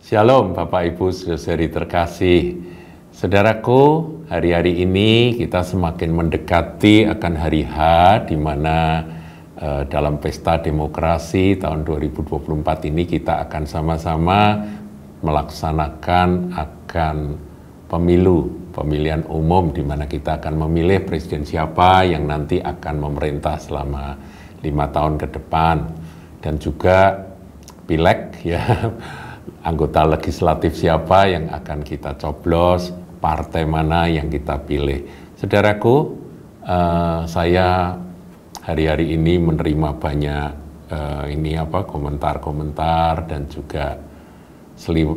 Shalom Bapak Ibu Saudari terkasih. Saudaraku, hari-hari ini kita semakin mendekati akan hari H di mana dalam pesta demokrasi tahun 2024 ini kita akan sama-sama melaksanakan akan pemilihan umum di mana kita akan memilih presiden siapa yang nanti akan memerintah selama 5 tahun ke depan, dan juga pileg ya. Anggota legislatif siapa yang akan kita coblos, partai mana yang kita pilih. Saudaraku, saya hari-hari ini menerima banyak komentar-komentar dan juga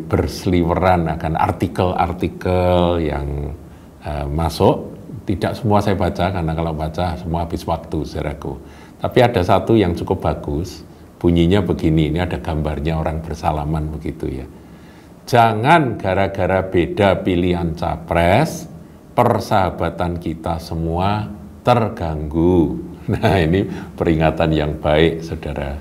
berseliweran akan artikel-artikel yang masuk. Tidak semua saya baca, karena kalau baca semua habis waktu, saudaraku. Tapi ada satu yang cukup bagus. Bunyinya begini, ini ada gambarnya orang bersalaman begitu ya. Jangan gara-gara beda pilihan capres, persahabatan kita semua terganggu. Nah, ini peringatan yang baik, saudara.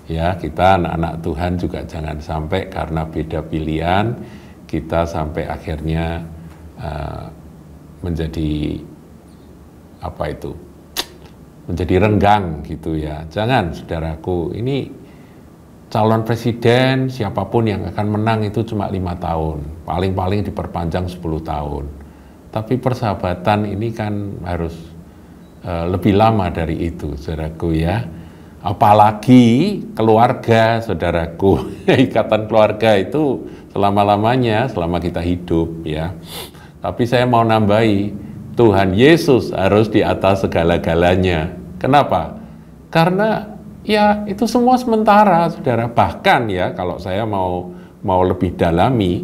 Ya, kita anak-anak Tuhan juga jangan sampai karena beda pilihan, kita sampai akhirnya menjadi menjadi renggang gitu ya. Jangan, saudaraku, ini calon presiden siapapun yang akan menang itu cuma 5 tahun, paling-paling diperpanjang 10 tahun. Tapi persahabatan ini kan harus lebih lama dari itu, saudaraku ya. Apalagi keluarga, saudaraku. Ikatan keluarga itu selama-lamanya, selama kita hidup ya. Tapi saya mau nambahi, Tuhan Yesus harus di atas segala-galanya. Kenapa? Karena ya itu semua sementara, saudara. Bahkan ya kalau saya mau lebih dalami,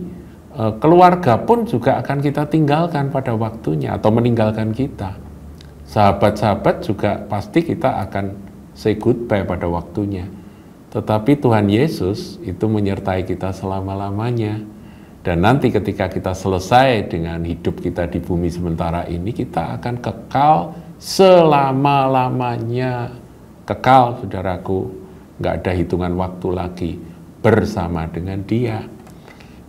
keluarga pun juga akan kita tinggalkan pada waktunya atau meninggalkan kita. Sahabat-sahabat juga pasti kita akan say goodbye pada waktunya. Tetapi Tuhan Yesus itu menyertai kita selama-lamanya. Dan nanti ketika kita selesai dengan hidup kita di bumi sementara ini, kita akan kekal selama-lamanya. Kekal, saudaraku, nggak ada hitungan waktu lagi bersama dengan Dia.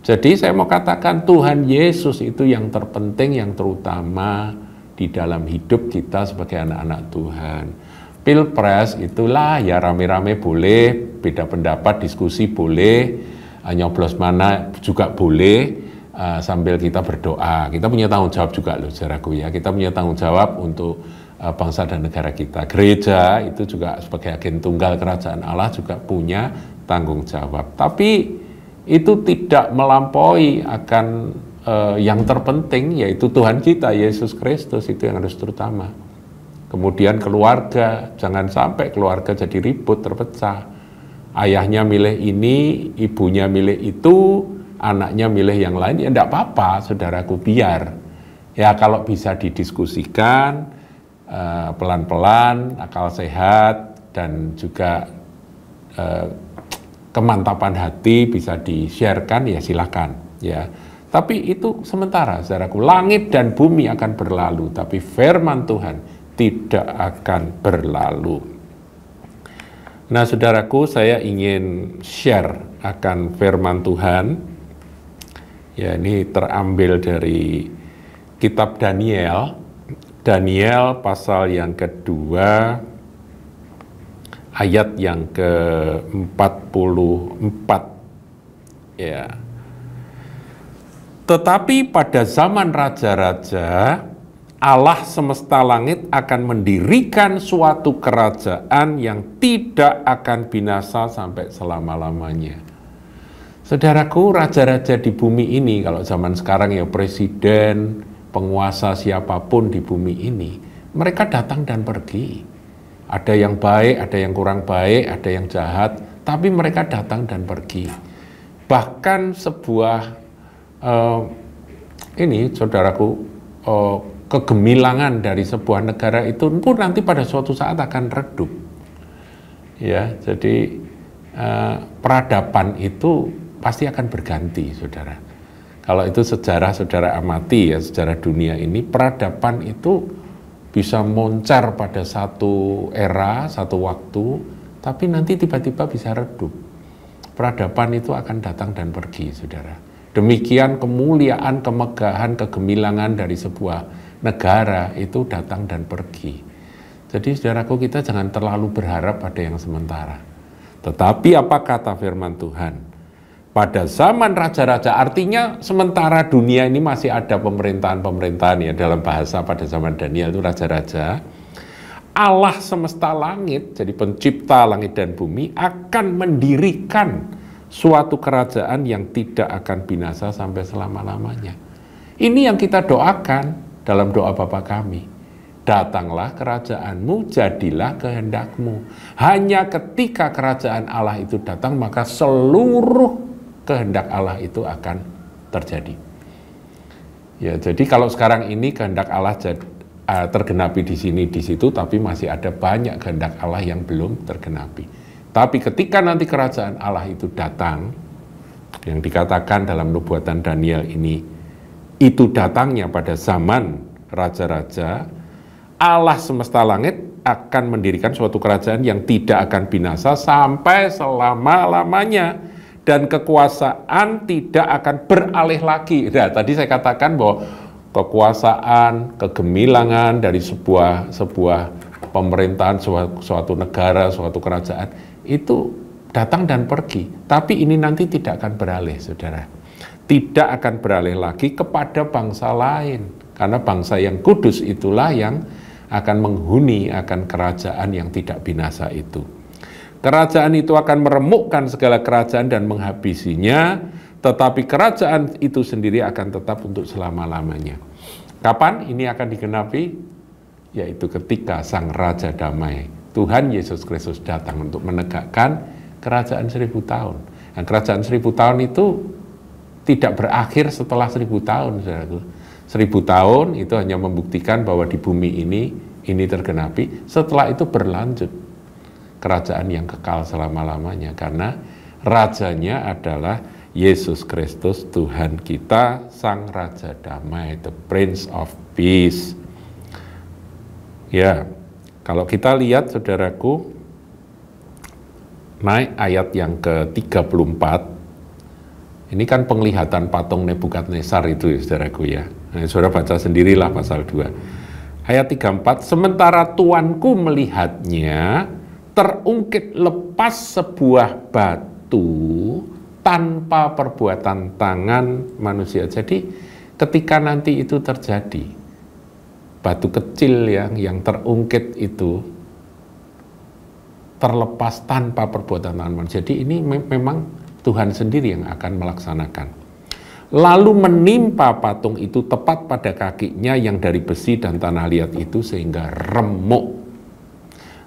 Jadi saya mau katakan Tuhan Yesus itu yang terpenting, yang terutama di dalam hidup kita sebagai anak-anak Tuhan. Pilpres itulah ya rame-rame boleh, beda pendapat, diskusi boleh, nyoblos mana juga boleh, sambil kita berdoa. Kita punya tanggung jawab juga loh, saudaraku ya. Kita punya tanggung jawab untuk bangsa dan negara kita. Gereja itu juga sebagai agen tunggal kerajaan Allah juga punya tanggung jawab. Tapi itu tidak melampaui akan yang terpenting, yaitu Tuhan kita, Yesus Kristus, itu yang harus terutama. Kemudian keluarga, jangan sampai keluarga jadi ribut, terpecah. Ayahnya milih ini, ibunya milih itu, anaknya milih yang lain, ya enggak apa-apa, saudaraku, biar. Ya kalau bisa didiskusikan, pelan-pelan, akal sehat, dan juga kemantapan hati bisa di-sharekan, ya silakan. Ya. Tapi itu sementara, saudaraku. Langit dan bumi akan berlalu, tapi firman Tuhan tidak akan berlalu. Nah, saudaraku, saya ingin share akan firman Tuhan. Ya, ini terambil dari kitab Daniel. Daniel pasal yang kedua, ayat yang ke-44. Ya. Tetapi pada zaman raja-raja, Allah semesta langit akan mendirikan suatu kerajaan yang tidak akan binasa sampai selama-lamanya. Saudaraku, raja-raja di bumi ini, kalau zaman sekarang ya presiden, penguasa siapapun di bumi ini, mereka datang dan pergi. Ada yang baik, ada yang kurang baik, ada yang jahat, tapi mereka datang dan pergi. Bahkan sebuah, saudaraku, kegemilangan dari sebuah negara itu pun nanti pada suatu saat akan redup. Ya, jadi peradaban itu pasti akan berganti, saudara. Kalau itu sejarah saudara amati ya, sejarah dunia ini, peradaban itu bisa moncar pada satu era, satu waktu, tapi nanti tiba-tiba bisa redup. peradaban itu akan datang dan pergi, saudara. Demikian kemuliaan, kemegahan, kegemilangan dari sebuah negara itu datang dan pergi. Jadi saudaraku, kita jangan terlalu berharap pada yang sementara. Tetapi apa kata firman Tuhan? Pada zaman raja-raja, artinya sementara dunia ini masih ada pemerintahan-pemerintahan, ya, dalam bahasa pada zaman Daniel itu raja-raja. Allah semesta langit, jadi pencipta langit dan bumi, akan mendirikan suatu kerajaan yang tidak akan binasa sampai selama-lamanya. Ini yang kita doakan dalam doa Bapa kami. Datanglah kerajaanmu, jadilah kehendakmu. Hanya ketika kerajaan Allah itu datang, maka seluruh kehendak Allah itu akan terjadi. Ya, jadi kalau sekarang ini kehendak Allah tergenapi di sini, di situ, tapi masih ada banyak kehendak Allah yang belum tergenapi. Tapi ketika nanti kerajaan Allah itu datang, yang dikatakan dalam nubuatan Daniel ini, itu datangnya pada zaman raja-raja, Allah semesta langit akan mendirikan suatu kerajaan yang tidak akan binasa sampai selama-lamanya, dan kekuasaan tidak akan beralih lagi. Nah, tadi saya katakan bahwa kekuasaan, kegemilangan dari sebuah pemerintahan, suatu negara, suatu kerajaan, itu datang dan pergi. Tapi ini nanti tidak akan beralih, saudara. Tidak akan beralih lagi kepada bangsa lain. Karena bangsa yang kudus itulah yang akan menghuni akan kerajaan yang tidak binasa itu. Kerajaan itu akan meremukkan segala kerajaan dan menghabisinya, tetapi kerajaan itu sendiri akan tetap untuk selama-lamanya. Kapan ini akan digenapi? Yaitu ketika Sang Raja Damai, Tuhan Yesus Kristus, datang untuk menegakkan kerajaan 1000 tahun. Dan kerajaan 1000 tahun itu tidak berakhir setelah 1000 tahun, saudaraku. 1000 tahun itu hanya membuktikan bahwa di bumi ini tergenapi. Setelah itu berlanjut kerajaan yang kekal selama-lamanya, karena rajanya adalah Yesus Kristus, Tuhan kita, Sang Raja Damai, the Prince of Peace. Ya, kalau kita lihat, saudaraku, naik ayat yang ke-34, ini kan penglihatan patung Nebukadnezar itu, ya, saudaraku, ya. Nah, saudara baca sendirilah pasal 2. Ayat 34, sementara tuanku melihatnya, terungkit lepas sebuah batu tanpa perbuatan tangan manusia. Jadi ketika nanti itu terjadi, batu kecil yang terungkit itu terlepas tanpa perbuatan tangan manusia. Jadi ini memang Tuhan sendiri yang akan melaksanakan. Lalu menimpa patung itu tepat pada kakinya yang dari besi dan tanah liat itu sehingga remuk.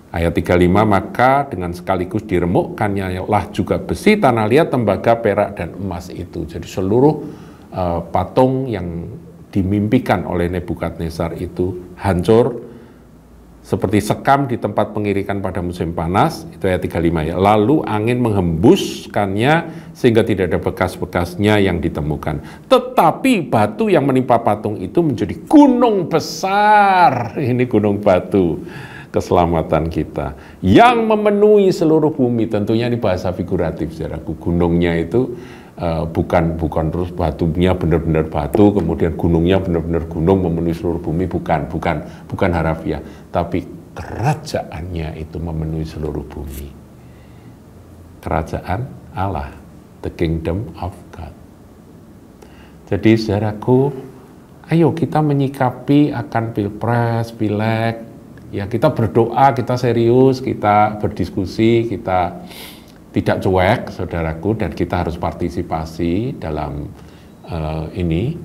Ayat 35, maka dengan sekaligus diremukkannya lah juga besi, tanah liat, tembaga, perak, dan emas itu. Jadi seluruh patung yang dimimpikan oleh Nebukadnezar itu hancur seperti sekam di tempat pengirikan pada musim panas. Itu ayat 35, ya. Lalu angin menghembuskannya sehingga tidak ada bekas-bekasnya yang ditemukan. Tetapi batu yang menimpa patung itu menjadi gunung besar. Ini gunung batu keselamatan kita yang memenuhi seluruh bumi. Tentunya ini bahasa figuratif, saudaraku. Gunungnya itu bukan terus batunya benar-benar batu, kemudian gunungnya benar-benar gunung memenuhi seluruh bumi, bukan harafiah, tapi kerajaannya itu memenuhi seluruh bumi. Kerajaan Allah, the kingdom of God. Jadi saudaraku, ayo kita menyikapi akan pilpres, pileg, ya kita berdoa, kita serius, kita berdiskusi, kita tidak cuek, saudaraku, dan kita harus partisipasi dalam ini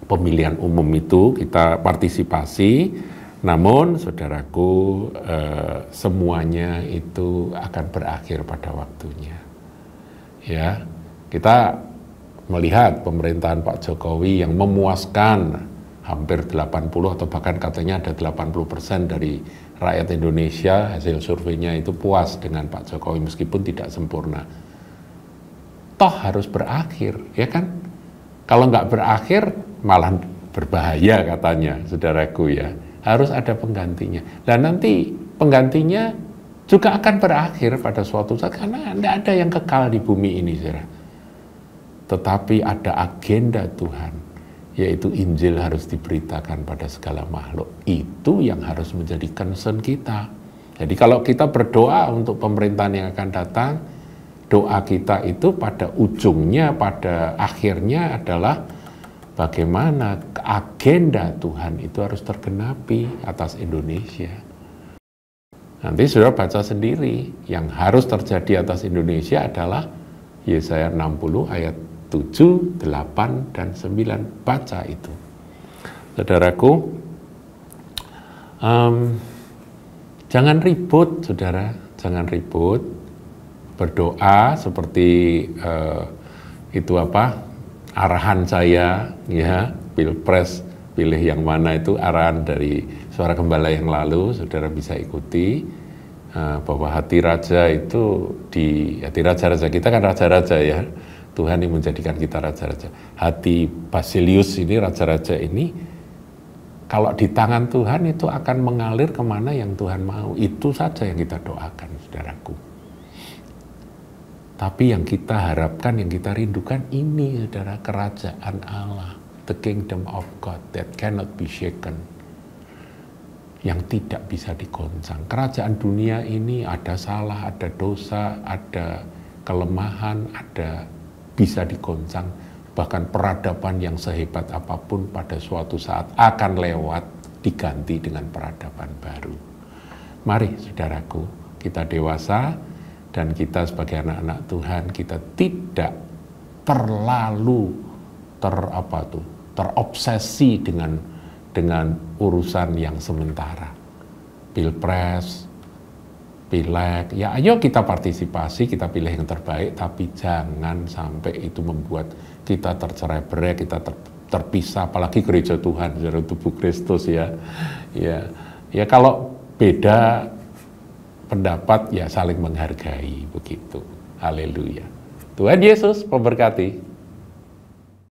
pemilihan umum itu, kita partisipasi. Namun, saudaraku, semuanya itu akan berakhir pada waktunya. Ya, kita melihat pemerintahan Pak Jokowi yang memuaskan hampir 80 atau bahkan katanya ada 80% dari rakyat Indonesia, hasil surveinya itu puas dengan Pak Jokowi meskipun tidak sempurna. Toh harus berakhir, ya kan? Kalau nggak berakhir malah berbahaya katanya, saudaraku, ya. Harus ada penggantinya. Dan nanti penggantinya juga akan berakhir pada suatu saat, karena tidak ada yang kekal di bumi ini, saudara. Tetapi ada agenda Tuhan, yaitu Injil harus diberitakan pada segala makhluk. Itu yang harus menjadi concern kita. Jadi kalau kita berdoa untuk pemerintahan yang akan datang, doa kita itu pada ujungnya, pada akhirnya adalah bagaimana agenda Tuhan itu harus tergenapi atas Indonesia. Nanti saudara baca sendiri, yang harus terjadi atas Indonesia adalah Yesaya 60 ayat 7, 8, dan 9. Baca itu. Saudaraku, jangan ribut, saudara, jangan ribut. Berdoa seperti itu arahan saya, ya, Pilpres, pilih yang mana itu arahan dari Suara Gembala yang lalu, saudara bisa ikuti, bahwa hati raja itu hati raja-raja kita kan raja-raja ya, Tuhan yang menjadikan kita raja-raja. Hati Basilius ini, raja-raja ini, kalau di tangan Tuhan itu akan mengalir kemana yang Tuhan mau. Itu saja yang kita doakan, saudaraku. Tapi yang kita harapkan, yang kita rindukan ini, saudara, kerajaan Allah, the kingdom of God that cannot be shaken, yang tidak bisa digoncang. Kerajaan dunia ini ada salah, ada dosa, ada kelemahan, ada bisa digoncang. Bahkan peradaban yang sehebat apapun pada suatu saat akan lewat, diganti dengan peradaban baru. Mari, saudaraku, kita dewasa, dan kita sebagai anak-anak Tuhan, kita tidak terlalu terobsesi dengan urusan yang sementara. Pilpres, Pileg, ya ayo kita partisipasi, kita pilih yang terbaik, tapi jangan sampai itu membuat kita tercerai-berai, kita terpisah, apalagi gereja Tuhan, saudara, tubuh Kristus ya. Ya kalau beda pendapat ya saling menghargai, begitu. Haleluya. Tuhan Yesus memberkati.